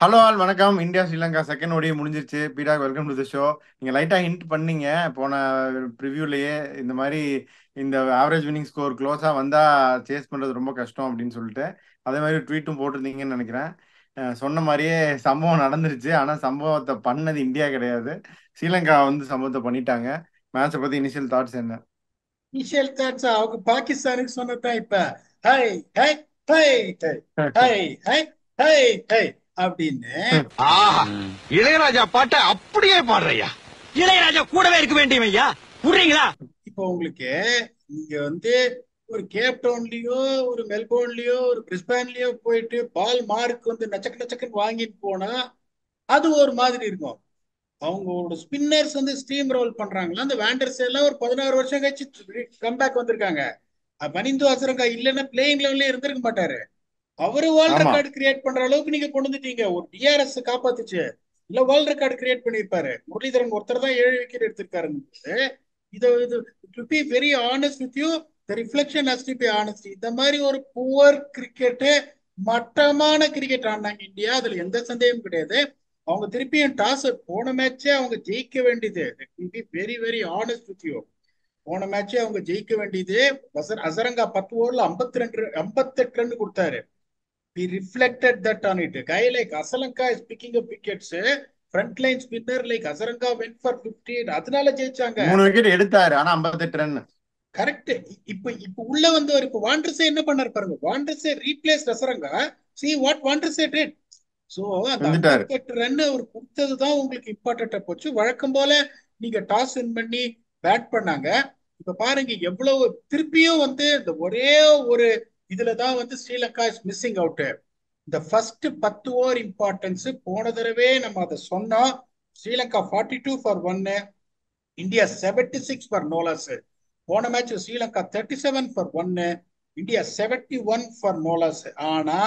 Hello all வணக்கம். India Sri Lanka second ஓடி முடிஞ்சிருச்சு. பீடாக் வெல்கம் டு தி ஷோ. நீங்க லைட்டா ஹிண்ட் பண்ணீங்க போன ப்ரிவ்யூலயே, இந்த மாதிரி இந்த ஆவரேஜ் வின்னிங் ஸ்கோர் க்ளோஸா வந்தா சேஸ் பண்றது ரொம்ப கஷ்டம் அப்படின்னு சொல்லிட்டு அதே மாதிரி ட்வீட்டும் போட்டிருந்தீங்கன்னு நினைக்கிறேன். சொன்ன மாதிரியே சம்பவம் நடந்துருச்சு. ஆனா சம்பவத்தை பண்ணது இந்தியா கிடையாது, ஸ்ரீலங்கா வந்து சம்பவத்தை பண்ணிட்டாங்க. மேட்சை பத்தி இனிஷியல் தாட்ஸ் என்ன? இனிஷியல் தாட்ஸ் அவங்க பாகிஸ்தானுக்கு சொன்னதான் இப்ப high high high high high high high high அப்படின்னு. ஆஹா, இளையராஜா பாட்டை அப்படியே பாடுறையா. இளையராஜா கூடவே இருக்க வேண்டியவையா புரியுங்களா? இப்போ உங்களுக்கு நீங்க ஒரு கேப் டவுன்லயோ ஒரு மெல்போர்ன்லயோ ஒரு பிரிஸ்பேன்லயோ போயிட்டு பால் மார்க் நச்சக்கு நச்சக்குன்னு வாங்கிட்டு போனா அது ஒரு மாதிரி இருக்கும். அவங்களோட ஸ்பின்னர்ஸ் ஸ்டீம் ரோல் பண்றாங்களா, அந்த வேண்டர்ஸ் எல்லாம் ஒரு 16 வருஷம் கழிச்சு கம்பேக் வந்திருக்காங்க. மனிந்து அசரங்கா இல்லைன்னா பிளேயிங் லெவல்ல இருந்திருக்க மாட்டாரு. அவரு வேர்ல்ட் ஆமா, ரெக்கார்டு கிரியேட் பண்ற அளவுக்கு நீங்க கொண்டு வந்துட்டீங்க. ஒரு டிஆர்எஸ் காப்பாத்துச்சு, இல்ல வேர்ல்ட் ரெக்கார்டு கிரியேட் பண்ணிருப்பாரு. முரளிதரன் ஒருத்தர் தான் 7 விக்கெட் எடுத்திருக்காரு. இது to be very honest with you, the reflection has to be honest. இந்த மாதிரி ஒரு புவர் கிரிக்கெட், மட்டமான கிரிக்கெட் ஆடினாங்க இந்தியா, அதுல எந்த சந்தேகமும் கிடையாது. அவங்க திருப்பியும் டாஸ் போன மேட்சே அவங்க ஜெயிக்க வேண்டியது. Very very honest with you, போன மேட்சே அவங்க ஜெயிக்க வேண்டியது. அசரங்கா 10 ஓவர்ல 58 ரன் கொடுத்தாரு. We reflected that on it. Guy like Asalanka is picking up wickets. Frontline spinner like Asalanka went for 58. அதனால ஜெயிச்சாங்க. 3 விக்கெட் எடுத்தாரு, ஆனா 58 ரன். கரெக்ட். இப்ப இப்ப உள்ள இப்ப வாண்டர்ஸே என்ன பண்ணாரு பாருங்க. Vandersay replace Hasaranga. See what Vandersay did. So அந்த வந்துட்டாரு. 58 ரன் அவர் கொடுத்ததுதான் உங்களுக்கு இம்பார்ட்டன்டா போச்சு. வழக்கம் போல நீங்க டாஸ் வின் பண்ணி பேட் பண்ணாங்க. இப்ப பாருங்க எவ்வளவு திருப்பியும் இந்த ஒரே ஒரு இதுலதான் ஸ்ரீலங்கா இஸ் மிஸ்ஸிங் அவுட். இந்த ஃபர்ஸ்ட் 10 ஓவர் இம்பார்ட்டன்ஸ் போன தடவை நம்ம அதை சொன்னோம். Sri Lanka 42 for 1, India 76 for 0 loss. போன match Sri Lanka 37 for 1, India 71 for 0 loss. ஆனா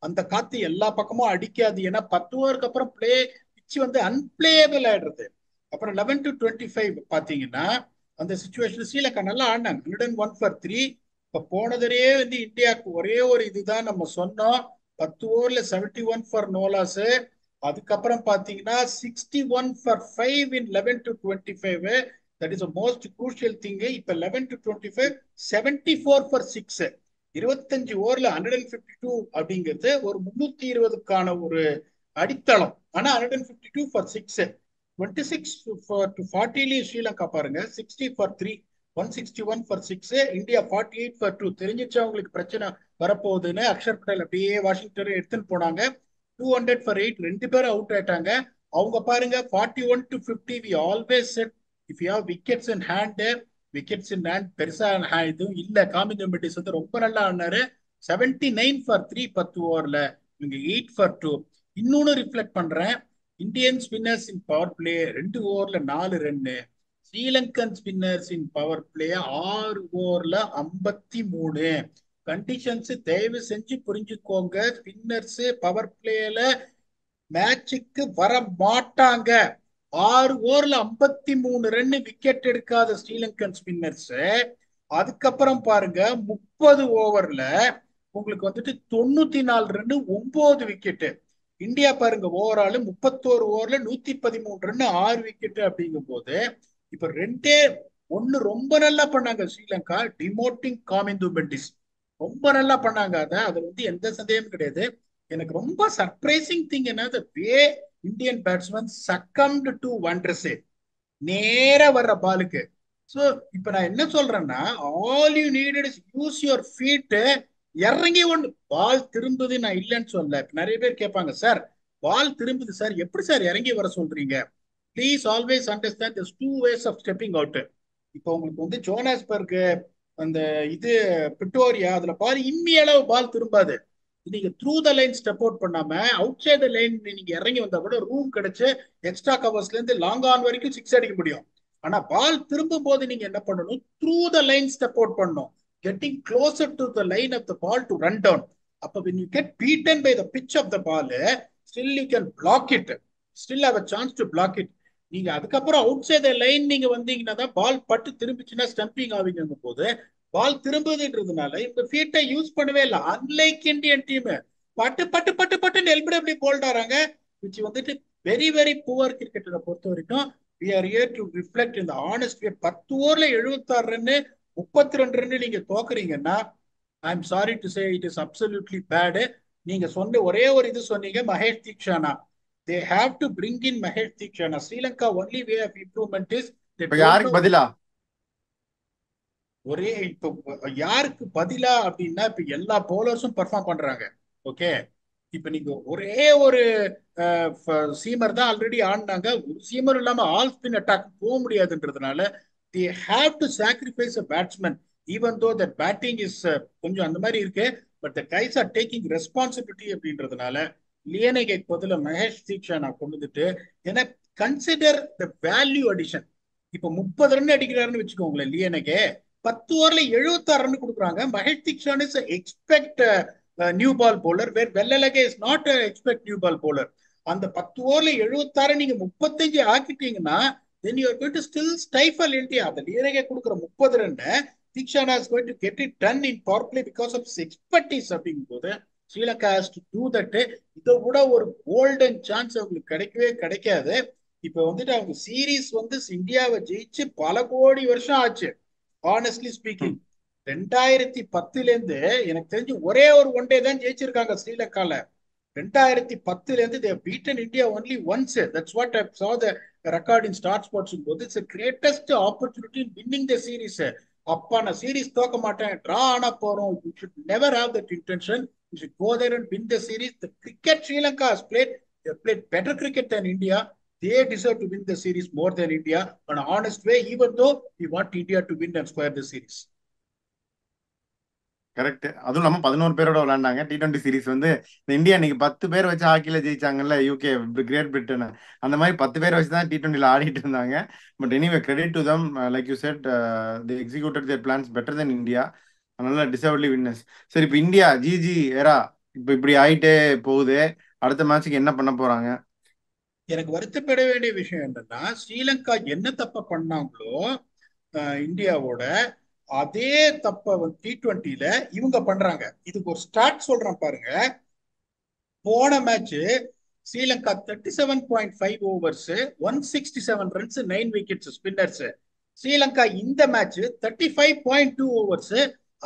அந்த காத்து எல்லா பக்கமும் அடிக்காது. ஏன்னா 10 ஓவருக்கு அப்புறம் பிச் அன்பிளேயபிள் ஆயிடுறது. அப்புறம் 11 to 25 பாத்தீங்கன்னா அந்த சுச்சுவேஷன் ஸ்ரீலங்கா நல்லா ஆடினாங்க. 101 for 3. இப்ப போனதே இந்தியாவுக்கு ஒரே ஒரு இதுதான் நம்ம சொன்னோம். 10 ஓவர்ல 71 for 0 loss. அதுக்கப்புறம் பாத்தீங்கன்னா 61 for 5 in 11 to 25. That is most crucial thing. இப்ப 11 to 25 74 for 6. 25 ஓவர்ல 152 அப்படிங்கிறது ஒரு 320க்கான ஒரு அடித்தளம். ஆனா 152 for 6. 26 to 40 ஸ்ரீலங்கா பாருங்க 60 for 3, 161 for 6. India 48 for 2. தெரிஞ்சிச்சா உங்களுக்கு பிரச்சனை வரப்போகுதுன்னு. அக்ஷர் பட்டேல் அப்படியே வாஷிங்டன் எடுத்துன்னு போனாங்க. 200 for 8. 2 பேரும் அவுட் ஆயிட்டாங்க. அவங்க பாருங்க 41 to 50. We always said if you have wickets in hand, wickets in hand பெருசா இதுவும் இல்ல. காமின் மெண்டிஸ் ரொம்ப நல்லா ஆனாரு. 79 for 3. 10 ஓவர்ல இவங்க 8 for 2. இன்னொன்னு ரிஃப்ளெக்ட் பண்றேன். இந்தியன் ஸ்பின்னர்ஸ் இன் பவர் பிளே 2 ஓவர்ல 4 ரன்னு. ஸ்ரீலங்கன் ஸ்பின்னர்ஸ் இன் பவர் பிளே 6 ஓவர்ல 53. கண்டிஷன்ஸ் தயவு செஞ்சு புரிஞ்சுக்கோங்க. ஸ்பின்னர்ஸ் பவர் பிளேல மேட்சுக்கு வர மாட்டாங்க. 6 ஓவர்ல 53 ரன் விக்கெட் எடுக்காத ஸ்ரீலங்கன் ஸ்பின்னர்ஸ். அதுக்கப்புறம் பாருங்க 30 ஓவர்ல உங்களுக்கு 94 ரன் 9 விக்கெட். இந்தியா பாருங்க ஓவரால் 31 ஓவர்ல 113 ரன் 6 விக்கெட் அப்படிங்கும் போது இப்ப ரெண்டே ஒண்ணு ரொம்ப நல்லா பண்ணாங்க ஸ்ரீலங்கா. டிமோட்டிங் காமிந்து மெண்டிஸ் ரொம்ப நல்லா பண்ணாங்க. அது எந்த சந்தேகமும் கிடையாது. எனக்கு ரொம்ப சர்ப்ரைசிங் திங் என்ன, way Indian batsman succumbed to வண்டர்ஸே நேரா வர்ற பாலுக்கு. சோ இப்ப நான் என்ன சொல்றேன்னா, all you needed is use your feet. இறங்கி ஒன்று பால் திரும்புது, நான் இல்லைன்னு சொல்ல. நிறைய பேர் கேட்பாங்க, சார் பால் திரும்புது சார், எப்படி சார் இறங்கி வர சொல்றீங்க? Please always understand this two ways of stepping out. இப்போ உங்களுக்கு ஜோனாஸ்பர்க் அந்த இது பிட்டோரியா, அதுல பால் இம்மி அளவு பால் திரும்பாது. நீங்க through the line step out பண்ணாம அவுட் சைட் த லைன் நீங்க இறங்கி வந்தா கூட ரூம் கிடைச்சு எக்ஸ்ட்ரா கவர்ஸ்ல இருந்து லாங் ஆன் வரைக்கும் சிக்ஸ் அடிக்க முடியும். ஆனா பால் திரும்பும் போது நீங்க என்ன பண்ணணும்? Through the line step out பண்ணணும். Getting closer to the line of the ball to run down. அப்ப when you get beaten by the pitch of the ball, still you can block it, still have a chance to block it. நீங்க அதுக்கப்புறம் out side the line நீங்க வந்தீங்கன்னா தான் பால் பட்டு திரும்பிச்சுன்னா stumping ஆவீங்க போது பால் திரும்புதுன்றதுனால இந்த ஃபீட்டை யூஸ் பண்ணவே இல்லை. அன்லைக் இந்தியன் டீம் பட்டு பட்டு பட்டு பட்டுன்னு எப்படி போல்ட் ஆறாங்க, விச் வந்துட்டு வெரி வெரி புவர் கிரிக்கெட்டரை பொறுத்த வரைக்கும். we are here to reflect in the honest way. 10 ஓவர்ல 76 ரன்னு 32 ரன்னு நீங்க தோக்குறீங்கன்னா I am sorry to say it is absolutely bad. நீங்க சொன்ன ஒரே ஒரு இது சொன்னீங்க, Mahesh Theekshana. they have to bring in Mahesh Theekshana. Sri Lanka only way of improvement is they இப்ப don't யாருக்கு know. பதிலா ஒரே இப்போ யாருக்கு பதிலா அப்படின்னா இப்ப எல்லா பவுலர்ஸும் பெர்ஃபார்ம் பண்றாங்க. ஓகே, இப்ப நீங்க ஒரே ஒரு சீமர் தான் ஆல்ரெடி ஆடினாங்க. ஒரு சீமர் இல்லாம ஆல் ஸ்பின் அட்டாக் போக முடியாதுன்றதுனால they have to sacrifice a batsman even though that batting is கொஞ்சம் அந்த மாதிரி இருக்கு. But the guys are taking responsibility அப்படின்றதுனால லியனகே பதில மகேஷ் தீக்ஷானா கொண்டு வந்துட்டு, ஏன்னா கன்சிடர் த வேல்யூ அடிஷன். இப்ப 30 ரன் அடிக்கிறாருன்னு வச்சுக்கோங்களேன் லியனகே, 10 ஓவர்ல 76 ரன் கொடுக்குறாங்க. Mahesh Theekshana is expect new ball bowler, where Wellalage is not expect new ball bowler. அந்த 10 ஓவர்ல 76 நீங்க 35 ஆக்கிட்டீங்கன்னா then you are going to still stifle India. அந்த லியனகே கொடுக்குற 30 run Theekshana is going to get it done in power play because of his expertise. அப்படிங்கும் போது Sri Lanka has to do that. இதை விட ஒரு கோல்டன் சான்ஸ் அவங்களுக்கு கிடைக்கவே கிடைக்காது. இப்ப வந்துட்டு அவங்க சீரீஸ் வந்து இந்தியாவை ஜெயிச்சு பல கோடி வருஷம் ஆச்சு. ஆனஸ்ட்லி ஸ்பீக்கிங் 2010ல இருந்து எனக்கு தெரிஞ்சு ஒரே ஒரு ஒன் டே தான் ஜெயிச்சிருக்காங்க ஸ்ரீலங்கால. 2010ல இருந்து they have beaten India only once. That's what I saw the record in Star Sports போது. It's the greatest opportunity in winning the series. அப்பா நான் சீரீஸ் தோக்க மாட்டேன், டிரா ஆனா போறோம். You should never have that intention. You should go there and win the series. The cricket Sri Lanka has played, they have played better cricket than India. They deserve to win the series more than India on an honest way, even though we want India to win and square the series. Correct. அதுவும் இல்லாம 11 பேரோட விளையாண்டாங்க. T20 series வந்து இந்த India இன்னைக்கு 10 பேர் வச்சு ஹாக்கில ஜெயிச்சாங்கல்ல யூகே, கிரேட் பிரிட்டன். அந்த மாதிரி 10 பேர் வச்சு தான் T20ல ஆடிட்டு இருந்தாங்க. But anyway credit to them, like you said the executed their plans better then India. அதனால டிசர்வ்ட்லி வின்னர்ஸ். சரி, இப்போ இந்தியா ஜிஜி எரா இப்போ இப்படி ஆயிட்டே போகுது. அடுத்த மேட்சுக்கு என்ன பண்ண போறாங்க? எனக்கு வருத்தப்பட வேண்டிய விஷயம் என்னன்னா, ஸ்ரீலங்கா என்ன தப்ப பண்ணாங்களோ இந்தியாவோட அதே தப்ப T20ல இவங்க பண்றாங்க. இதுக்கு ஒரு ஸ்டார்ட் சொல்றேன் பாருங்க. போன match Sri Lanka 37.5 overs 167 runs 9 wickets spinners. Sri Lanka இந்த மேட்ச் 35.2 ஓவர்ஸ்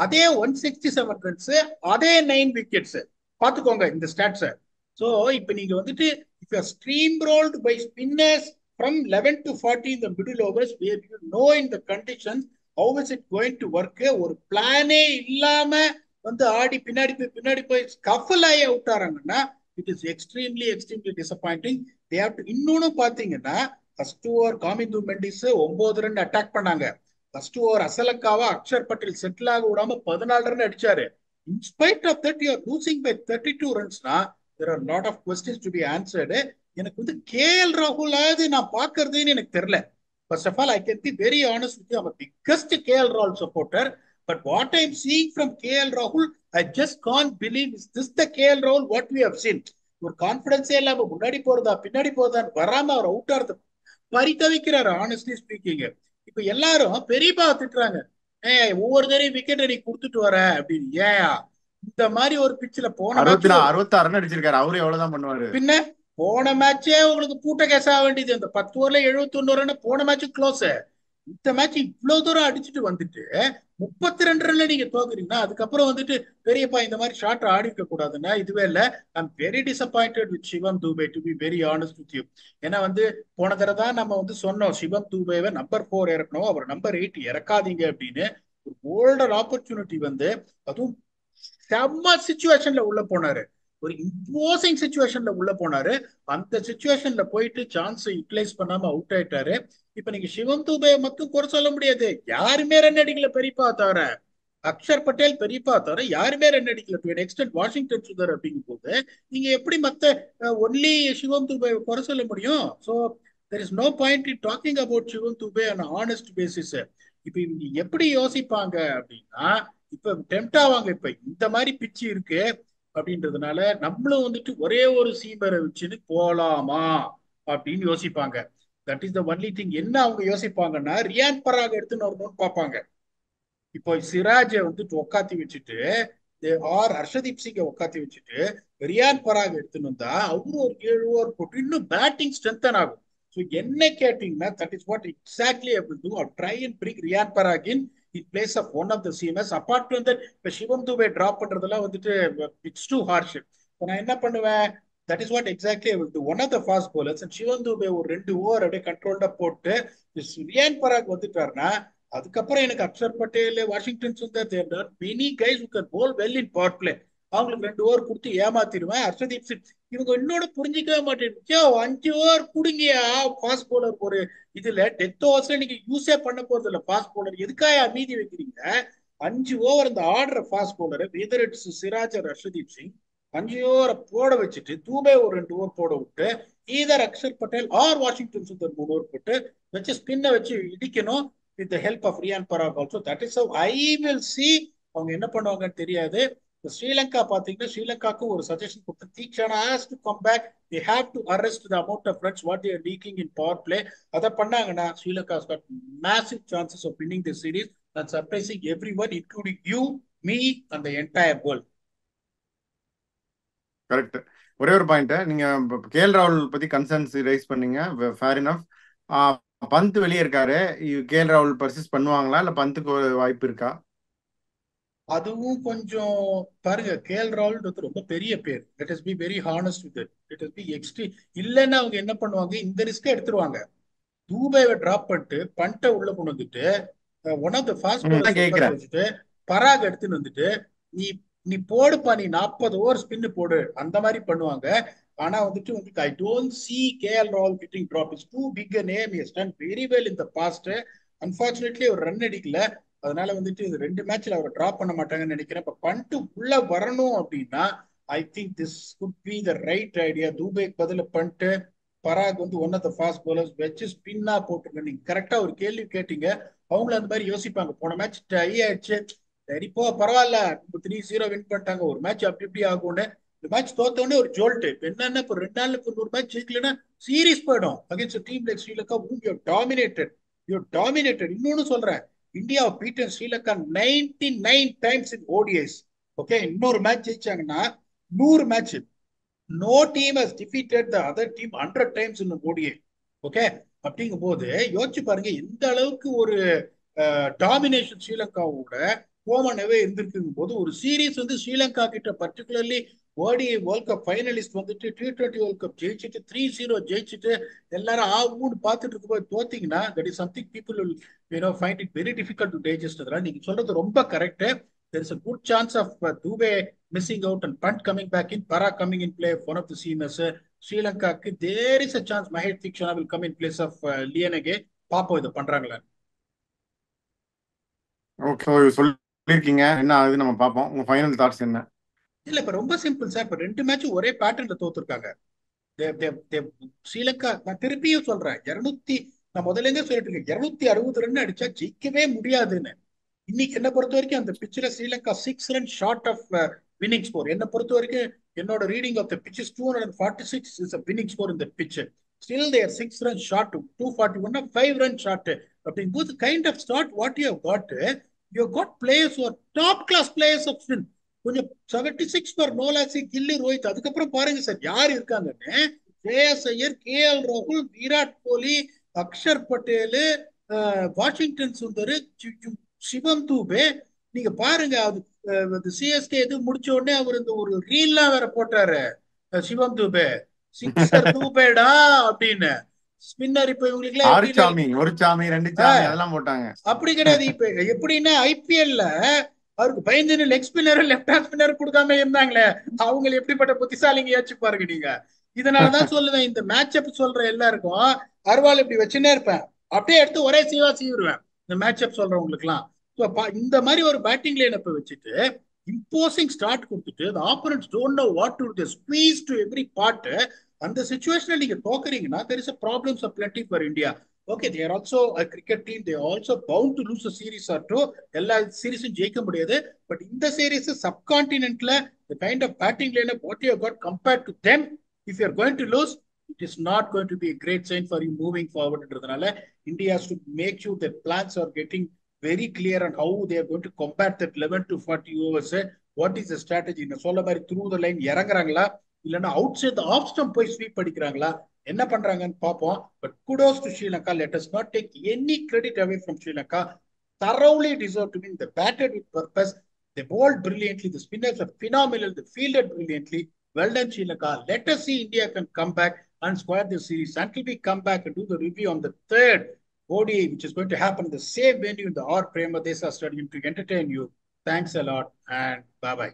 அதே 167 ரன்ஸ் அதே 9 விக்கெட்ஸ். பாத்துக்கோங்க இந்த ஸ்டாட்ஸ். சோ இப்ப நீங்க வந்துட்டு if you are steamrolled by spinners from 11 to 40 in the middle overs where you know in the conditions how is it going to work, ஒரு பிளானே இல்லாம வந்து ஆடி பின்னாடி போய் ஸ்கஃபல் ஆகி அவுட் ஆறாங்கன்னா it is extremely disappointing. they have to இன்னொன்னு பாத்தீங்கன்னா first over Kamindu Mendis 9 run attack பண்ணாங்க. ஃபர்ஸ்ட் ஓவர் அசலக்காவா அக்ஷர் பட்டேல் செட்டில் ஆக விடாம 14 ரன் அடிச்சாரு. in spite of that you are losing by 32 runsனா there are a lot of questions to be answered. எனக்கு வந்து KL ராகுல் நான் பாக்குறதுன்னு எனக்கு தெரியல. First of all, I can be very honest with you. I'm a biggest KL Rahul supporter. But what I'm seeing from KL Rahul, I just can't believe. Is this the KL Rahul what we have seen? ஒரு கான்பிடன்ஸே இல்லாம முன்னாடி போறதா பின்னாடி போறதான்னு வராம அவர் out ஆறது பரிதவிக்கிறாரு. Honestly speaking இப்ப எல்லாரும் பெரியப்பா திட்டுறாங்க, ஒவ்வொரு தரையும் விக்கெட் நீ கொடுத்துட்டு வர அப்படின்னு. ஏன் இந்த மாதிரி ஒரு பிச்சில போன 66 ரன் அடிச்சிருக்காரு. அவரு எவ்வளவுதான் பண்ணுவாரு? பின்ன போன மேட்சே உங்களுக்கு பூட்ட கேஸ் ஆக வேண்டியது. இந்த 10 ஓவர்ல 71 ரன் போன மேட்ச் க்ளோஸ். இந்த மேட்ச் இவ்வளவு தூரம் அடிச்சுட்டு வந்துட்டு 32 ரன்ல நீங்க தோக்குறீங்கன்னா அதுக்கப்புறம் வந்துட்டு பெரியப்பா இந்த மாதிரி ஷார்ட் ஆடி இருக்க கூடாதுன்னா இதுவே இல்ல. I'm very disappointed with Shivam Dube to be very honest with you. ஏன்னா வந்து போன தடவை தான் நம்ம வந்து சொன்னோம் சிவம் தூபேவை நம்பர் 4 இறக்கணும், அவர் நம்பர் 8 இறக்காதீங்க அப்படின்னு. ஒரு கோல்டன் ஆப்பர்ச்சுனிட்டி வந்து அதுவும் செம்ம சிச்சுவேஷன்ல உள்ள போனாரு, ஒரு இம்போசிங் சிச்சுவேஷன்ல உள்ள போனாரு. அந்த சிச்சுவேஷன்ல போயிட்டு சான்ஸ் யூட்டிலைஸ் பண்ணாம அவுட் ஆயிட்டாரு. இப்ப நீங்க சிவம் தூபே மட்டும் குறை சொல்ல முடியாது. யாருமே ரன் அடிக்கல பெரியப்பா தவிர, அக்ஷர் பட்டேல் பெரியப்பா தவிர யாருமே ரன் அடிக்கல. டு எக்ஸ்டென்ட் வாஷிங்டன் சுந்தர் அப்படிங்கும் போது நீங்க எப்படி மத்த ஒன்லி சிவம் தூபே குறை சொல்ல முடியும்? So there is no point in talking about Shivam Dube on honest basis. இப்ப இவங்க எப்படி யோசிப்பாங்க அப்படின்னா, இப்ப டெம்ட் ஆவாங்க. இப்ப இந்த மாதிரி பிச்சு இருக்கு அப்படின்றதுனால நம்மளும் வந்துட்டு ஒரே ஒரு சீமரை வச்சுன்னு போலாமா அப்படின்னு யோசிப்பாங்க. That is the only thing. என்ன அவங்க யோசிப்பாங்கன்னா ரியான் பராக் எடுத்துன்னு வரணும்னு பார்ப்பாங்க. இப்போ சிராஜை வந்துட்டு உக்காத்தி வச்சுட்டு ஆர் ஹர்ஷதீப் சிங்கை உட்காத்தி வச்சுட்டு ரியான் பராக் எடுத்துன்னு வந்தா அவரு ஒரு 7 ஓவர் போட்டு இன்னும் பேட்டிங் ஸ்ட்ரென்தன் ஆகும். ஸோ என்ன கேட்டீங்கன்னா that is what exactly I will do. I try and bring Riyan Parag in place of one of the seamers. Apart from that இப்போ சிவம் துபே டிராப் பண்றதெல்லாம் வந்துட்டு இட்ஸ் டூ ஹார்ஷ். இப்போ நான் என்ன பண்ணுவேன், that is what exactly I will do. One of the fast bowlers and Shivam Dube ஒரு 2 over அப்படியே கண்ட்ரோல்டா போட்டு ரியான் பராக் வந்துட்டாருன்னா அதுக்கப்புறம் எனக்கு அக்ஷர் பட்டேல், வாஷிங்டன் சுந்தர், தேர்தல் many guys who can pole well in power play, அவங்களுக்கு 2 ஓவர் கொடுத்து ஏமாத்திடுவேன். ஹர்ஷதீப் சிங் இவங்க இன்னொன்னு புரிஞ்சிக்கவே மாட்டேன். 5 ஓவர் குடுங்கயா ஃபாஸ்ட் பவுலர். ஒரு இதுல டெத் ஓவர்ஸ்ல நீங்க யூஸே பண்ண போறது இல்ல ஃபாஸ்ட் பவுலர், எதுக்காக மீதி வைக்கிறீங்க? 5 ஓவர் இந்த order fast bowler whether it's Siraj or Harshdeep Singh 5 ஓவரை போட வச்சுட்டு தூபே ஒரு 2 ஓவர் போட விட்டு either Axar Patel or Washington Sundar 3 over போட்டு வச்சு ஸ்பின்னை வச்சு இடிக்கணும் with the help of Riyan Parag also. That is how I will see அவங்க என்ன பண்ணுவாங்கன்னு தெரியாது. ஸ்ரீலங்கா பாத்தீங்கன்னா ஸ்ரீலங்காக்கு ஒரு சஜஷன் கொடுத்து Theekshana has to come back. They have to arrest the amount of runs what they are leaking in power play. அதை பண்ணாங்கன்னா Sri Lanka has got massive chances of winning the series and surprising everyone including you, me and the entire world. Correct. ஒரே ஒரு point, நீங்க KL ராகுல் பத்தி concerns rice பண்ணீங்க, fair enough. Bandh வெளியே இருக்காரு, கேஎல் ராகுல் பர்சிஸ்ட் பண்ணுவாங்களா இல்ல பந்துக்கு ஒரு வாய்ப்பு இருக்கா? அதுவும் கொஞ்சம் பாருங்க, கேஎல் ராகுல் ரொம்ப பெரிய பேர். Let us be very honest with it. Let us be extreme. இல்லைன்னா அவங்க என்ன பண்ணுவாங்க, இந்த ரிஸ்க் எடுத்துருவாங்க. தூபேவை டிராப் பண்ணிட்டு பண்ட்டை உள்ள கொண்டு வந்துட்டு one of the fast bowlers கேக்குறேன். வச்சுட்டு பராக் எடுத்துன்னு வந்துட்டு நீ நீ போடுப்பா, நீ 40 ஓவர் ஸ்பின்னு போடு, அந்த மாதிரி பண்ணுவாங்க. ஆனா வந்துட்டு உங்களுக்கு ஐ டோன்ட் சி கேஎல் ராகுல் getting drop. Is too big a name. He has done very well in the past. Unfortunately ஒரு ரன் அடிக்கல, அதனால வந்துட்டு இது 2 மேட்ச்ல அவரை டிராப் பண்ண மாட்டாங்கன்னு நினைக்கிறேன். இப்ப பண்ணிட்டு உள்ள வரணும் அப்படின்னா I think this could be the right idea. தூபேக்கு பதில பண்ணிட்டு பராக் வந்து one of the fast bowlers வச்சு ஸ்பின்னா போட்டுருங்க. நீங்க கரெக்டா ஒரு கேள்வி கேட்டீங்க, அவங்களும் அந்த மாதிரி யோசிப்பாங்க. போன மேட்ச் டை ஆயிடுச்சு, சரி போ பரவாயில்ல, 3-0 வின் பண்ணிட்டாங்க, ஒரு மேட்ச் அப்படி இப்படி ஆகும்னு. இந்த மேட்ச் தோத்தோடனே ஒரு ஜோல்ட். என்னன்னா இப்போ 2 நாள்ல இப்போ ஒரு மேட்ச் ஜெயிக்கலன்னா சீரீஸ் போயிடும் against team like Sri Lanka. Dominated. இன்னொன்னு சொல்றேன், India beaten Sri Lanka 99 times in ODIs. Okay, இன்னொரு மேட்ச் ஜெயிச்சாங்கன்னா 100 match. No team has defeated the other team 100 times in ODI. Okay, அப்படிங்கும் போது யோசிச்சு பாருங்க எந்த அளவுக்கு ஒரு டாமினேஷன் ஸ்ரீலங்காவோட கோமனவே இருந்திருக்கும் போது ஒரு சீரீஸ் வந்து ஸ்ரீலங்கா கிட்ட particularly ODI world cup finalist வந்துட்டு T20 வேர்ல்ட் கப் ஜெயிச்சுட்டு 3-0 ஜெயிச்சுட்டு எல்லாரும் ஆகும்னு பார்த்துட்டு இருக்கும்போது தோத்தீங்கன்னா that is something people will find it very difficult to digest. அதெல்லாம் நீங்க சொல்றது ரொம்ப correct. There is a good chance of Dubey missing out and Pant coming back in, Parag coming in play, one of the seamers. Sri Lanka, there is a chance Mahesh Theekshana will come in place of Liyanage. பாப்போம் இதை பண்றாங்களா. Okay, சொல்லிருக்கீங்க, என்ன ஆகுது நம்ம பாப்போம். உங்க final thoughts என்ன? இல்ல இப்ப ரொம்ப சிம்பிள் சார். இப்ப 2 மேட்ச் ஒரே பேட்டர்ன்ல தோத்துருக்காங்க ஸ்ரீலங்கா. நான் திருப்பியும் சொல்றேன், நான் முதல்ல இருந்தே சொல்லிட்டு இருக்கேன், 260 ரன் அடிச்சா ஜெயிக்கவே முடியாதுன்னு. இன்னைக்கு என்ன பொறுத்த வரைக்கும் அந்த பிச்சில் Sri Lanka 6 run short of winning score. என்ன பொறுத்த வரைக்கும் என்னோட reading of the pitch is 246 is a winning score in the pitch. Still they are 6 runs short to 241, 5 runs short. அப்படிங்கும்போது kind of start what you have got players who are top class players of spin. கொஞ்சம் 76 for நோலாசி, கில்லி, ரோஹித். அதுக்கப்புறம் பாருங்க sir யார் இருக்காங்கன்னு. ஸ்ரேயஸ் Iyer, KL ராகுல், Virat Kohli, Axar Patel, Washington Sundar, சிவம் தூபே. நீங்க பாருங்க, அது சிஎஸ்கே இது முடிச்ச உடனே அவர் இந்த ஒரு ரீல்லாம் வேற போட்டாரு, சிவம் தூபே சிக்ஸர் தூபேடா அப்படின்னு. ஸ்பின்னர் இப்ப இவங்களுக்கு ஒரு சாமி 2 சாமி அதெல்லாம் போட்டாங்க. அப்படி கிடையாது. இப்ப எப்படின்னா ஐபிஎல்ல அவருக்கு பயந்து leg spinner left hand spinner கொடுக்காம இருந்தாங்களே, அவங்க எப்படிப்பட்ட புத்திசாலிங்க யோசிச்சு பாருங்க நீங்க. இதனாலதான் சொல்லுவேன், இந்த மேட்ச் அப் சொல்ற எல்லாருக்கும் அர்வால் இப்படி வச்சுன்னே இருப்பேன், அப்படியே எடுத்து ஒரே சீவா சீவிடுவேன் இந்த மேட்ச் அப் சொல்றவங்களுக்கு எல்லாம். இந்த மாதிரி ஒரு பேட்டிங் லைனப்பை வச்சுட்டு இம்போசிங் ஸ்டார்ட் கொடுத்துட்டு the opponents don't know what to do, they squeeze to every part. அந்த சிச்சுவேஷன்ல நீங்க தோக்குறீங்கன்னா there is a problems of plenty for India. Okay, they are also a cricket team, they are also bound to lose a series or two. எல்லா சீரீஸும் ஜெயிக்க முடியாது. But இந்த series சப்கான்டினென்ட்ல the kind of batting lineup what you have got compared to them, if you are going to lose, it is not going to be a great sign for you moving forward. India has to make sure that plans are getting very clear on how they are going to combat that 11 to 40 overs. What is the strategy? நான் சொல்ல மாதிரி through the line இறங்குறாங்களா, இல்லைன்னா out side of stump போய் sweep அடிக்கிறாங்களா, என்ன பண்றாங்கன்னு பார்ப்போம். But kudos to Sri Lanka. Let us not take any credit away from Sri Lanka. Thoroughly deserve to win. They batted with purpose. They bowled brilliantly. The spinners are phenomenal. They fielded brilliantly. Well done, Sri Lanka. Let us see India can come back and square the series until we come back and do the review on the third ODI, which is going to happen in the same venue in the R. Premadesa Stadium to entertain you. Thanks a lot and bye-bye.